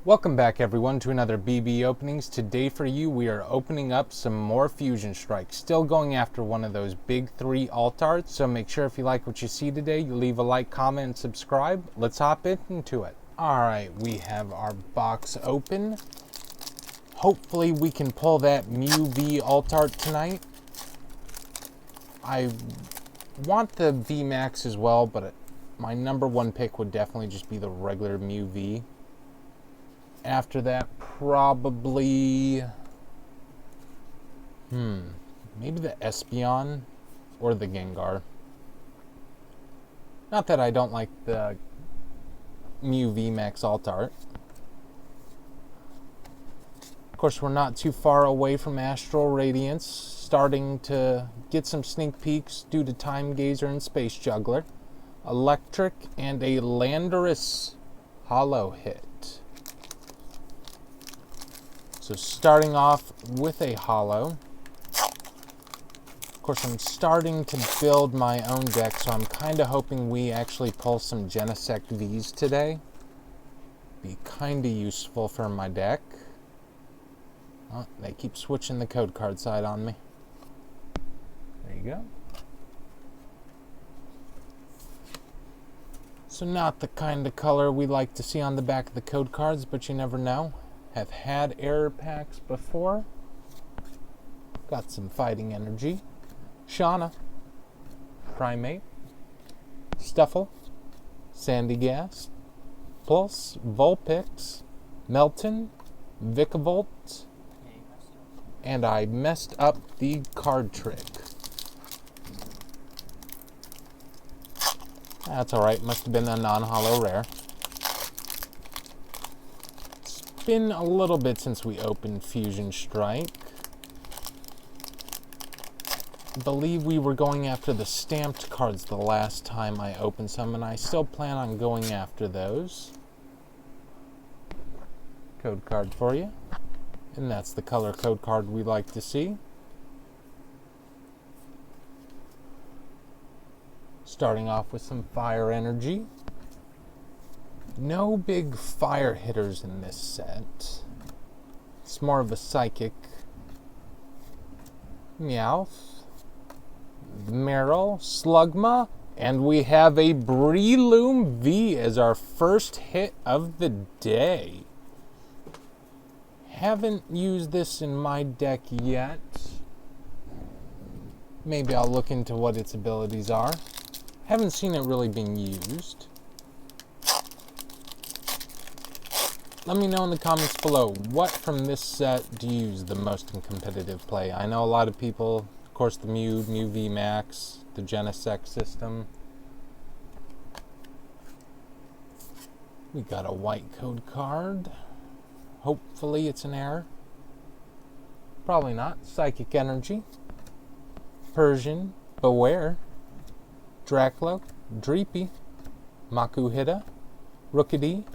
Welcome back everyone to another BB Openings. Today for you we are opening up some more Fusion Strike. Still going after one of those big 3 alt arts, so make sure if you like what you see today, you leave a like, comment, and subscribe. Let's hop into it. Alright, we have our box open. Hopefully we can pull that Mew V alt art tonight. I want the VMAX as well, but my number one pick would definitely just be the regular Mew V. After that, probably, maybe the Espeon or the Gengar. Not that I don't like the Mew VMAX alt art. Of course, we're not too far away from Astral Radiance, starting to get some sneak peeks due to Time Gazer and Space Juggler. Electric and a Landorus Holo hit. So starting off with a holo. Of course, I'm starting to build my own deck, so I'm kind of hoping we actually pull some Genesect Vs today. Be kind of useful for my deck. Oh, they keep switching the code card side on me. There you go. So not the kind of color we like to see on the back of the code cards, but you never know. Have had error packs before. Got some fighting energy. Shauna, Primate, Stuffle, Sandygast, Pulse, Vulpix, Melton, Vikavolt, and I messed up the card trick. That's alright, must have been a non-holo rare. Been a little bit since we opened Fusion Strike. I believe we were going after the stamped cards the last time I opened some, and I still plan on going after those. Code card for you. And that's the color code card we like to see. Starting off with some fire energy. No big fire hitters in this set. It's more of a psychic. Meowth, Marill, Slugma, and we have a Breloom V as our first hit of the day. Haven't used this in my deck yet. Maybe I'll look into what its abilities are. Haven't seen it really being used. Let me know in the comments below, what from this set do you use the most in competitive play? I know a lot of people, of course the Mew VMAX, the Genesect system. We got a white code card. Hopefully it's an error. Probably not. Psychic Energy, Persian, Beware, Draclo, Dreepy, Makuhita, Rookidee,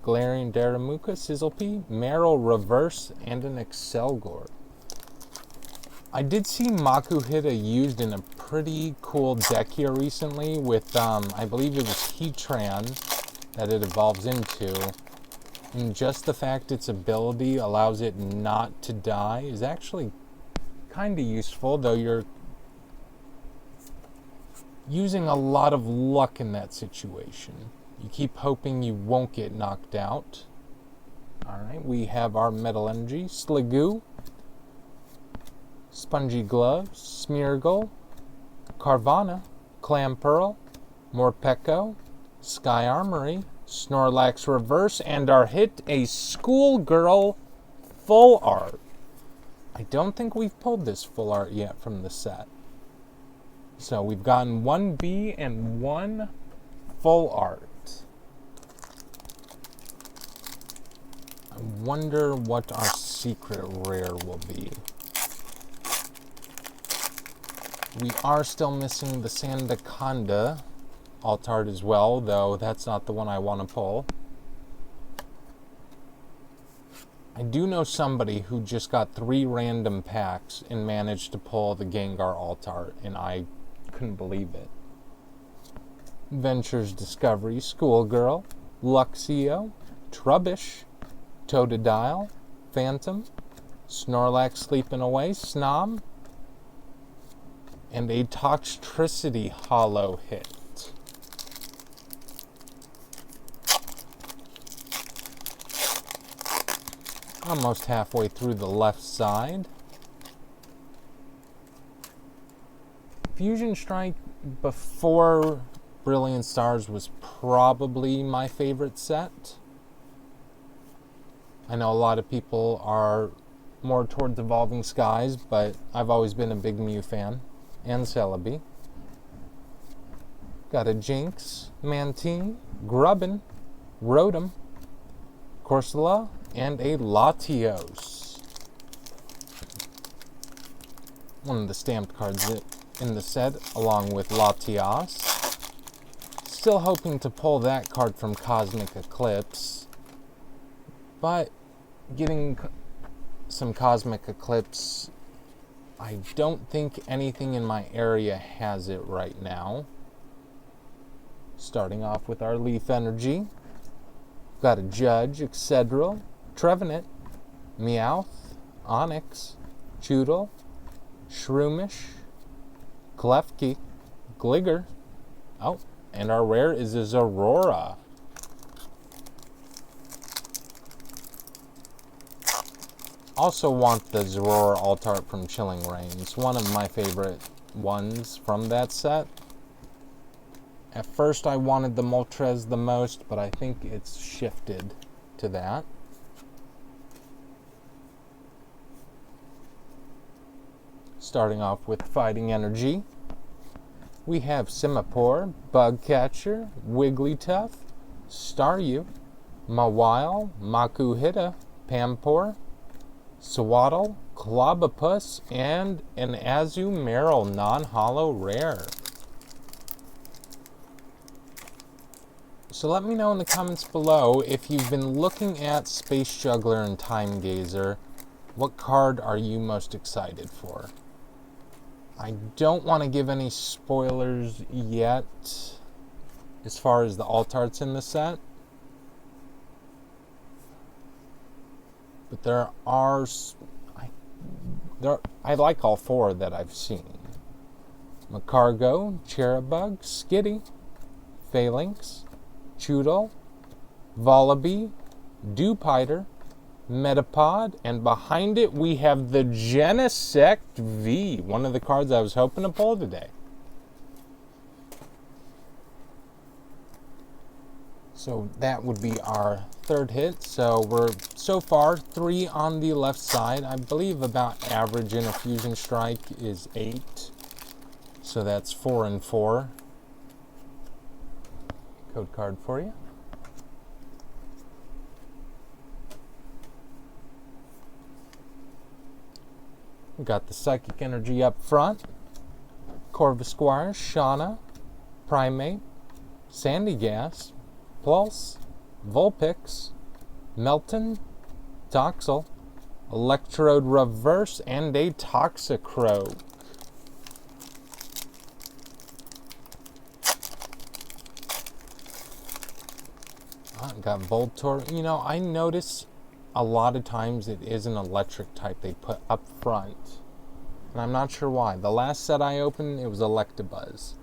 Galarian Darumaka, Sizzlipede, Marill Reverse, and an Excelgor. I did see Makuhita used in a pretty cool deck here recently with, I believe it was Heatran that it evolves into. And just the fact its ability allows it not to die is actually kind of useful, though you're using a lot of luck in that situation. You keep hoping you won't get knocked out. Alright, we have our Metal Energy, Sliggoo, Spongy Gloves, Smeargle, Carvana, Clamperl, Morpeko, Sky Armory, Snorlax Reverse, and our hit, a Schoolgirl Full Art. I don't think we've pulled this full art yet from the set. So we've gotten one V and one full art. I wonder what our secret rare will be. We are still missing the Sandaconda alt art as well, though that's not the one I want to pull. I do know somebody who just got 3 random packs and managed to pull the Gengar alt art, and I couldn't believe it. Ventures Discovery, Schoolgirl, Luxio, Trubbish, Totodile, Phantom, Snorlax Sleeping Away, Snom, and a Toxtricity holo hit. Almost halfway through the left side. Fusion Strike before Brilliant Stars was probably my favorite set. I know a lot of people are more towards Evolving Skies, but I've always been a big Mew fan. And Celebi. Got a Jinx, Mantine, Grubbin, Rotom, Corsola, and a Latios. One of the stamped cards in the set, along with Latios. Still hoping to pull that card from Cosmic Eclipse, but getting some Cosmic Eclipse, I don't think anything in my area has it right now. Starting off with our Leaf Energy. Got a Judge, Excadrill, Trevenant, Meowth, Onix, Choodle, Shroomish, Klefki, Gligar. Oh, and our rare is a Zorora. Also want the Zorora Altart from Chilling Reigns, one of my favorite ones from that set. At first I wanted the Moltres the most, but I think it's shifted to that. Starting off with Fighting Energy, we have Simipour, Bugcatcher, Wigglytuff, Staryu, Mawile, Makuhita, Pampor, Swaddle, Clobopus, and an Azumarill non-holo rare. So let me know in the comments below if you've been looking at Space Juggler and Time Gazer. What card are you most excited for? I don't want to give any spoilers yet as far as the Altarts in the set. But I like all four that I've seen. Macargo, Cherubug, Skitty, Phalanx, Choodle, Volibee, Dewpider, Metapod, and behind it we have the Genesect V, one of the cards I was hoping to pull today. So that would be our third hit. So we're so far 3 on the left side. I believe about average in a Fusion Strike is 8. So that's 4 and 4. Code card for you. We got the Psychic Energy up front. Corvisquire, Shauna, Primate, Sandygast, Pulse, Vulpix, Melton, Toxel, Electrode Reverse, and a Toxicroak. Got Voltorb. You know, I notice a lot of times it is an electric type they put up front. And I'm not sure why. The last set I opened, it was Electabuzz.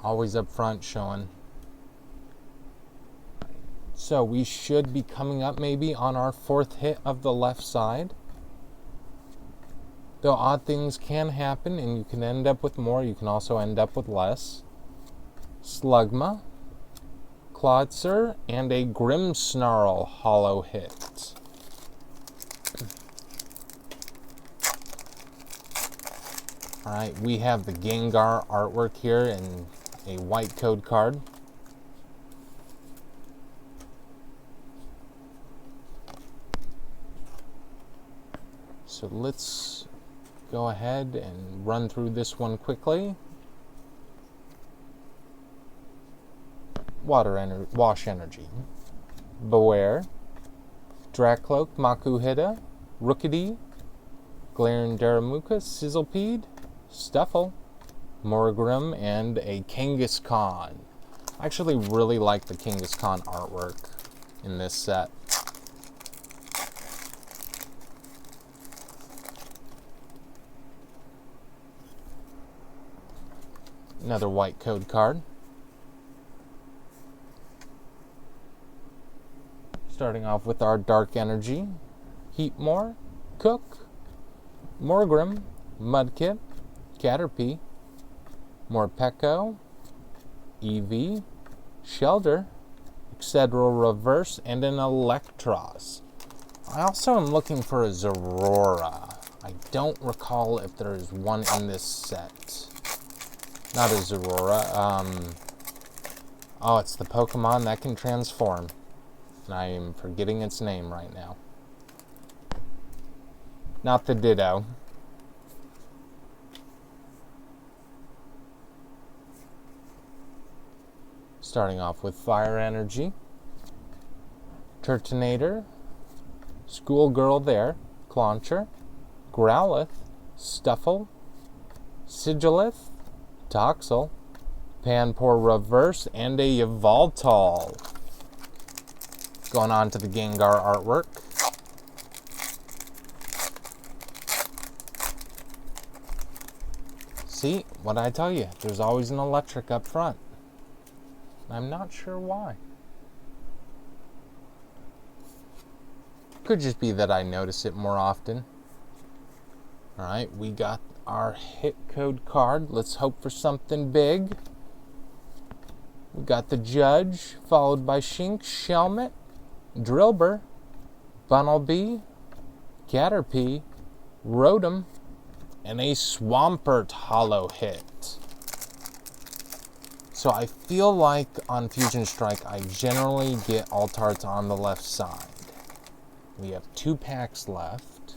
Always up front showing. So we should be coming up maybe on our 4th hit of the left side. Though odd things can happen and you can end up with more, you can also end up with less. Slugma, Clodser, and a Grimmsnarl holo hit. Alright, we have the Gengar artwork here in a white code card. So let's go ahead and run through this one quickly. Wash Energy. Beware, Dracloak, Makuhita, Rookidee, Galarian Darumaka, Sizzlepede, Stuffle, Morgrim, and a Kangaskhan. I actually really like the Kangaskhan artwork in this set. Another white code card. Starting off with our Dark Energy, Heatmore, Cook, Morgrim, Mudkip, Caterpie, Morpeko, Eevee, Shelter, Excadrill Reverse, and an Electros. I also am looking for a Zorora. I don't recall if there is one in this set. Not a Zorora. Oh, it's the Pokemon that can transform. And I am forgetting its name right now. Not the Ditto. Starting off with Fire Energy, Turtonator, Schoolgirl there, Clauncher, Growlithe, Stuffle, Sigilith, Toxel, Panpour Reverse, and a Yveltal. Going on to the Gengar artwork. See, what I tell you, there's always an electric up front. I'm not sure why. Could just be that I notice it more often. Alright, we got our hit code card. Let's hope for something big. We got the Judge, followed by Shinx, Shelmet, Drillbur, Bunnelby, Caterpie, Rotom, and a Swampert holo hit. So I feel like on Fusion Strike, I generally get Altarts on the left side. We have 2 packs left.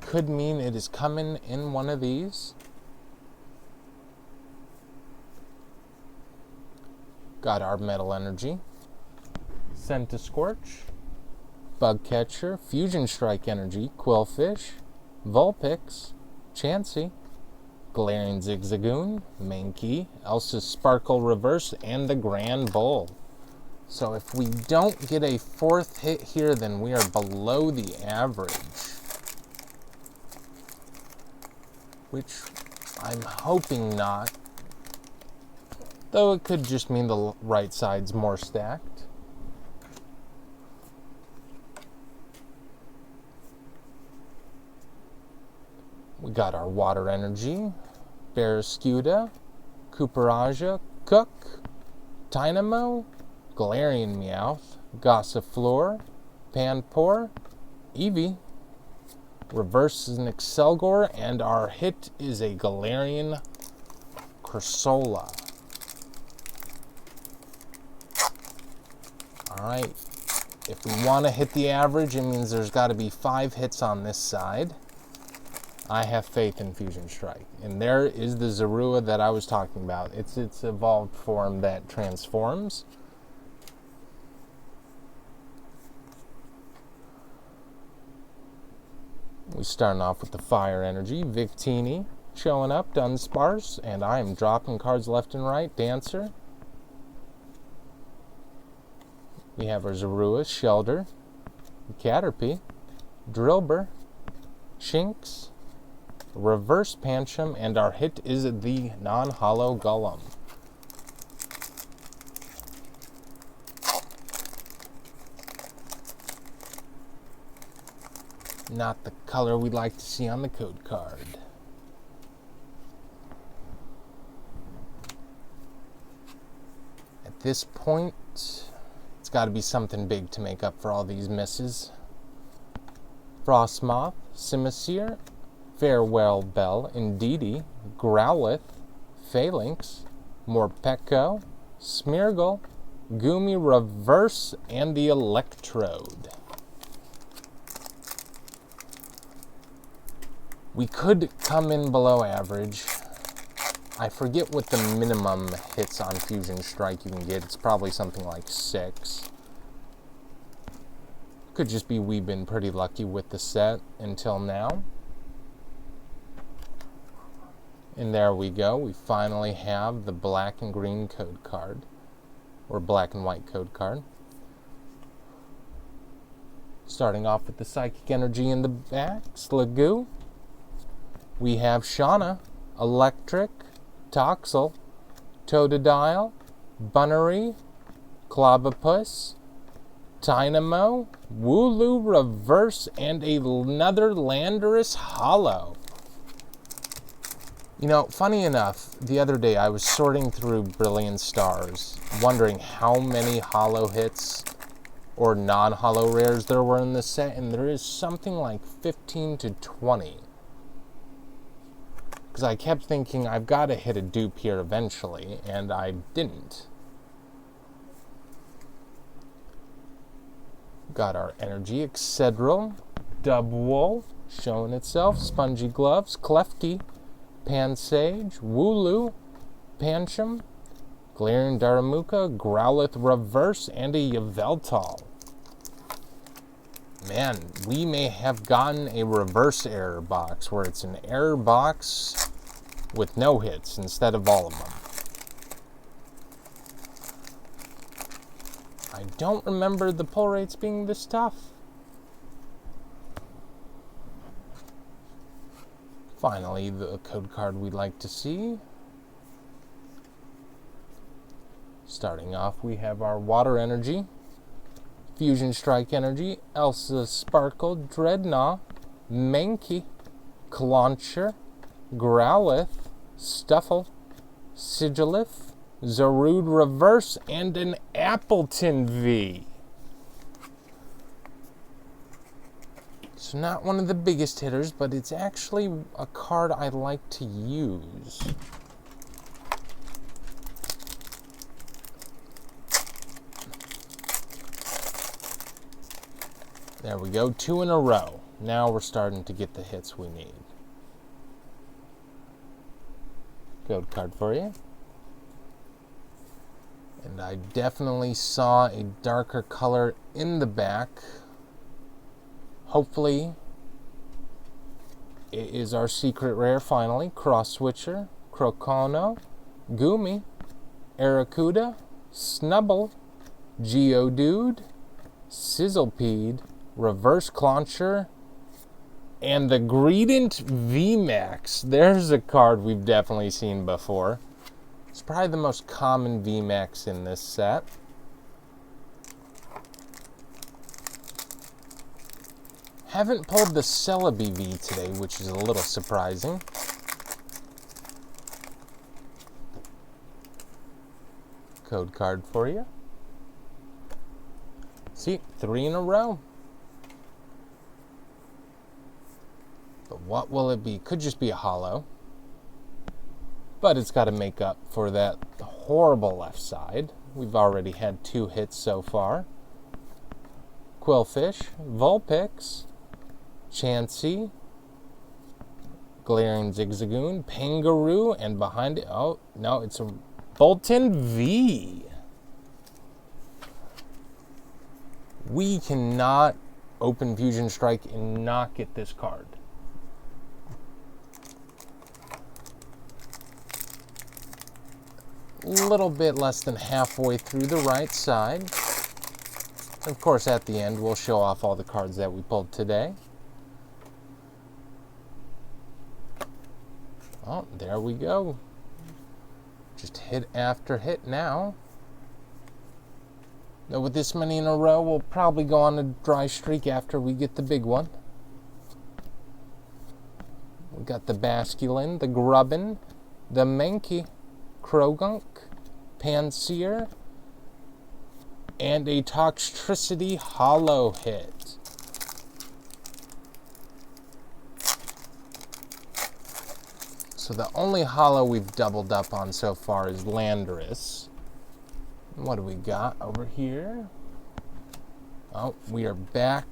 Could mean it is coming in one of these. Got our Metal Energy, Centiskorch, Bugcatcher, Fusion Strike Energy, Quillfish, Vulpix, Chansey, Galarian Zigzagoon, Mankey, Elsa's Sparkle Reverse, and the Grand Bull. So if we don't get a 4th hit here, then we are below the average. Which I'm hoping not. Though it could just mean the right side's more stacked. We got our Water Energy, Barraskewda, Cooperaja, Cook, Tynamo, Galarian Meowth, Gossifleur, Panpour, Eevee. Reverse is an Excelgor, and our hit is a Galarian Cursola. Alright, if we want to hit the average, it means there's got to be 5 hits on this side. I have faith in Fusion Strike. And there is the Zorua that I was talking about. It's its evolved form that transforms. We're starting off with the Fire Energy. Victini showing up, Dunsparce, and I am dropping cards left and right. Dancer. We have our Zorua, Shelter, Caterpie, Drillbur, Shinx, Reverse Pancham, and our hit is the non-holo Golem. Not the color we'd like to see on the code card. At this point, it's got to be something big to make up for all these misses. Frostmoth, Simisear, Farewell Bell, Indeedee, Growlithe, Phalanx, Morpeko, Smeargle, Goomy Reverse, and the Electrode. We could come in below average. I forget what the minimum hits on Fusion Strike you can get. It's probably something like 6. Could just be we've been pretty lucky with the set until now. And there we go. We finally have the black and green code card. Or black and white code card. Starting off with the Psychic Energy in the back. Sliggoo. We have Shauna, Electric, Toxel, Totodile, Bunnery, Clobopus, Dynamo, Wooloo Reverse, and another Landorus Holo. You know, funny enough, the other day I was sorting through Brilliant Stars, wondering how many holo hits or non-holo rares there were in this set, and there is something like 15 to 20. Because I kept thinking, I've got to hit a dupe here eventually, and I didn't. Got our Energy, Excedril, Dubwool, showing itself, Spongy Gloves, Klefki, Pansage, Wooloo, Pancham, Galarian Darumaka, Growlithe Reverse, and a Yveltal. Man, we may have gotten a reverse error box, where it's an error box with no hits instead of all of them. I don't remember the pull rates being this tough. Finally, the code card we'd like to see. Starting off, we have our Water Energy, Fusion Strike Energy, Elsa Sparkle, Dreadnought, Mankey, Clauncher, Growlithe, Stuffle, Sigilif, Zarude Reverse, and an Appleton V. So not one of the biggest hitters, but it's actually a card I like to use. There we go, 2 in a row. Now we're starting to get the hits we need. Code card for you. And I definitely saw a darker color in the back. Hopefully, it is our secret rare finally. Cross Switcher, Crocono, Goomy, Arrokuda, Snubble, Geodude, Sizzlepede, Reverse Clauncher, and the Greedent VMAX. There's a card we've definitely seen before. It's probably the most common VMAX in this set. Haven't pulled the Celebi V today, which is a little surprising. Code card for you. See, 3 in a row. But what will it be? Could just be a holo. But it's got to make up for that horrible left side. We've already had 2 hits so far. Quillfish, Vulpix, Chansey, Galarian Zigzagoon, Pangaroo, and behind it, oh, no, it's a Bolton V. We cannot open Fusion Strike and not get this card. A little bit less than halfway through the right side. Of course, at the end, we'll show off all the cards that we pulled today. Oh, there we go. Just hit after hit now. Now, with this many in a row, we'll probably go on a dry streak after we get the big one. We got the Basculin, the Grubbin, the Mankey, Krogunk, Pansear, and a Toxtricity holo hit. So the only holo we've doubled up on so far is Landorus. What do we got over here? Oh, we are back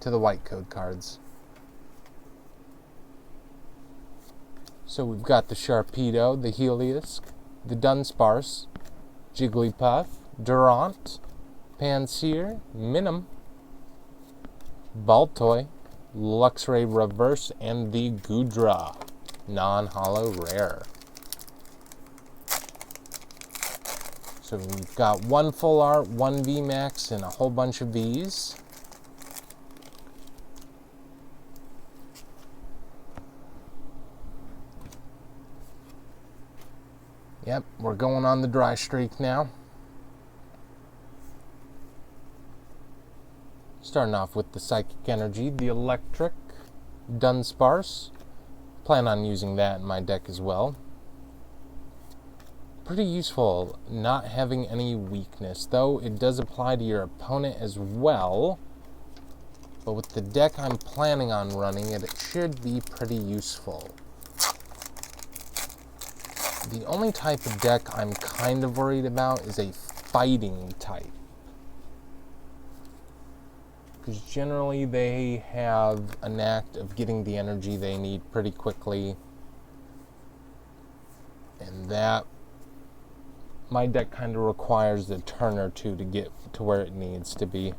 to the white code cards. So we've got the Sharpedo, the Heliolisk, the Dunsparce, Jigglypuff, Durant, Pansear, Minun, Baltoy, Luxray Reverse, and the Goodra, non-holo rare. So we've got 1 full art, 1 VMAX, and a whole bunch of Vs. Yep, we're going on the dry streak now. Starting off with the Psychic Energy, the Electric, Dunsparce. Plan on using that in my deck as well. Pretty useful not having any weakness, though it does apply to your opponent as well. But with the deck I'm planning on running, it should be pretty useful. The only type of deck I'm kind of worried about is a fighting type. Because generally they have a knack of getting the energy they need pretty quickly. And that, my deck kind of requires a turn or two to get to where it needs to be.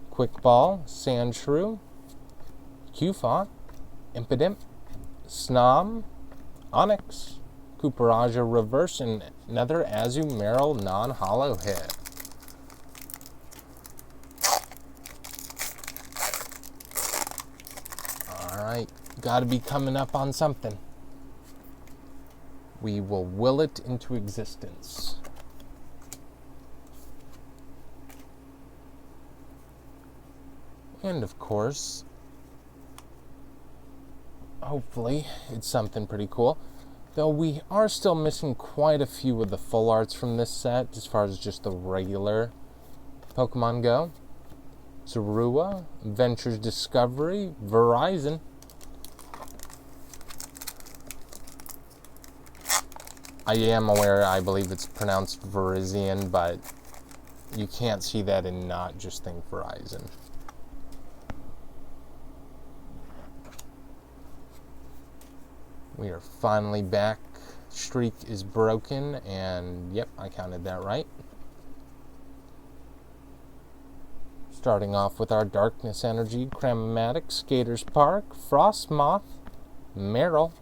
Quick Ball, Sandshrew, Cufant, Impidimp, Snom, Onyx, Cooperaja Reverse, and another Azumarill non-holo hit. Alright, gotta be coming up on something. We will will it into existence. And of course, hopefully it's something pretty cool. Though we are still missing quite a few of the full arts from this set, as far as just the regular Pokemon go. Zorua, Ventures Discovery, Verizon. I am aware, I believe it's pronounced Verizian, but you can't see that and not just think Verizon. We are finally back. Streak is broken, and yep, I counted that right. Starting off with our Darkness Energy, Cramomatic, Skaters Park, Frostmoth, Marill.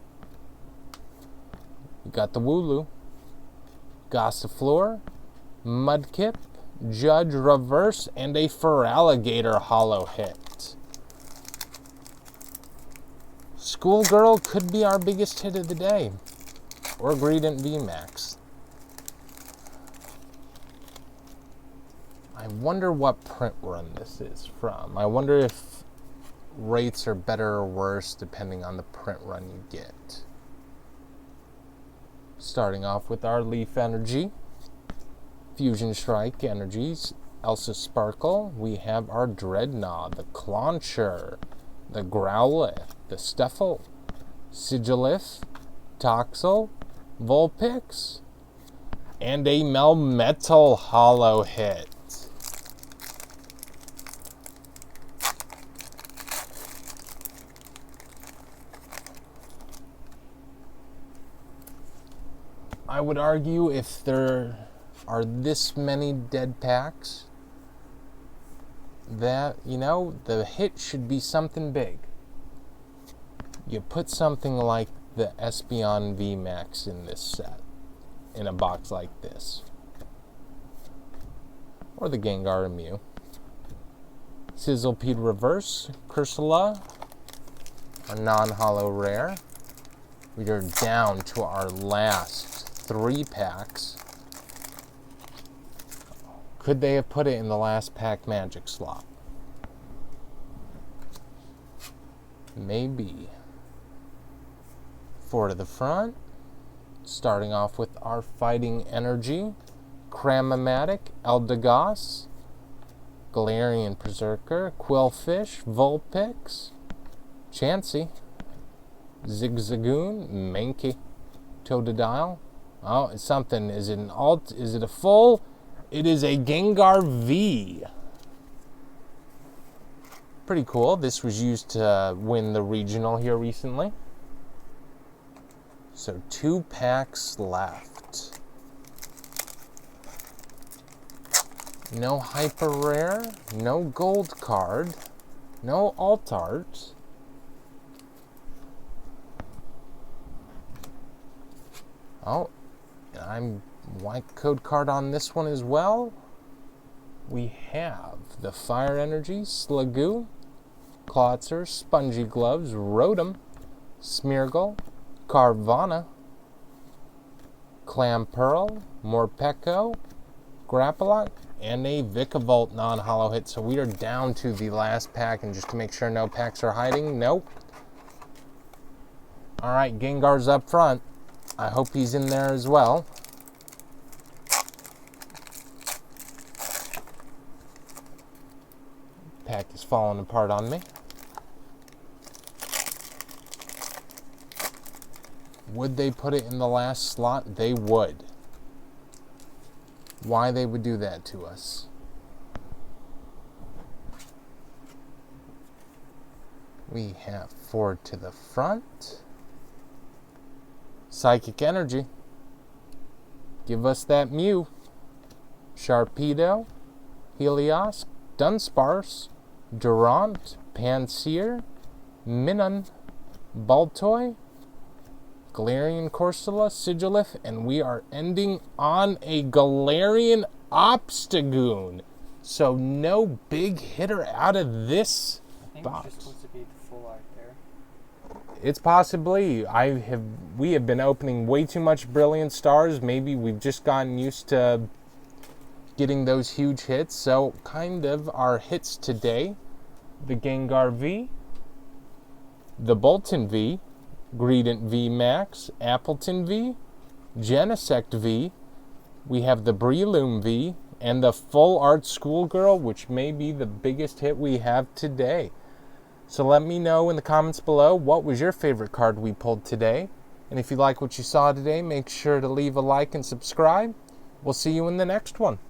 We got the Wooloo, Gossifleur, Mudkip, Judge Reverse, and a Feraligatr holo hit. Schoolgirl could be our biggest hit of the day. Or Greedent VMAX. I wonder what print run this is from. I wonder if rates are better or worse depending on the print run you get. Starting off with our Leaf Energy, Fusion Strike Energies, Elsa Sparkle. We have our Dreadnought, the Clauncher, the Growlithe, the Stuffle, Sigilif, Toxel, Vulpix, and a Melmetal holo hit. I would argue if there are this many dead packs, that, you know, the hit should be something big. You put something like the Espeon VMAX in this set, in a box like this. Or the Gengar Mew. Sizzlipede Reverse, Cursula, a non-holo rare. We are down to our last 3 packs. Could they have put it in the last pack magic slot? Maybe. 4 to the front. Starting off with our Fighting Energy, Cramomatic, Eldegoss, Galarian Berserker, Quillfish, Vulpix, Chansey, Zigzagoon, Mankey, Totodile. Oh, it's something. Is it an alt? Is it a full? It is a Gengar V. Pretty cool. This was used to win the regional here recently. So 2 packs left. No hyper rare, no gold card, no alt art. Oh, I'm white code card on this one as well. We have the Fire Energy, Slagoo, Klotzer, Spongy Gloves, Rotom, Smeargle, Carvana, Clamperl, Morpeko, Grapploct, and a Vikavolt non-holo hit. So we are down to the last pack, and just to make sure no packs are hiding, nope. All right, Gengar's up front. I hope he's in there as well. Pack is falling apart on me. Would they put it in the last slot? They would. Why they would do that to us? We have Ford to the front. Psychic Energy. Give us that Mew. Sharpedo. Helios. Dunsparce. Durant. Pansear. Minun. Baltoy. Galarian Corsola, Sigilyph, and we are ending on a Galarian Obstagoon. So no big hitter out of this box. It's just supposed to be the full art there. It's possibly. We have been opening way too much Brilliant Stars. Maybe we've just gotten used to getting those huge hits. So kind of our hits today: the Gengar V, the Bolton V, Greedent V Max, Appleton V, Genesect V, we have the Breloom V, and the Full Art Schoolgirl, which may be the biggest hit we have today. So let me know in the comments below, what was your favorite card we pulled today? And if you like what you saw today, make sure to leave a like and subscribe. We'll see you in the next one.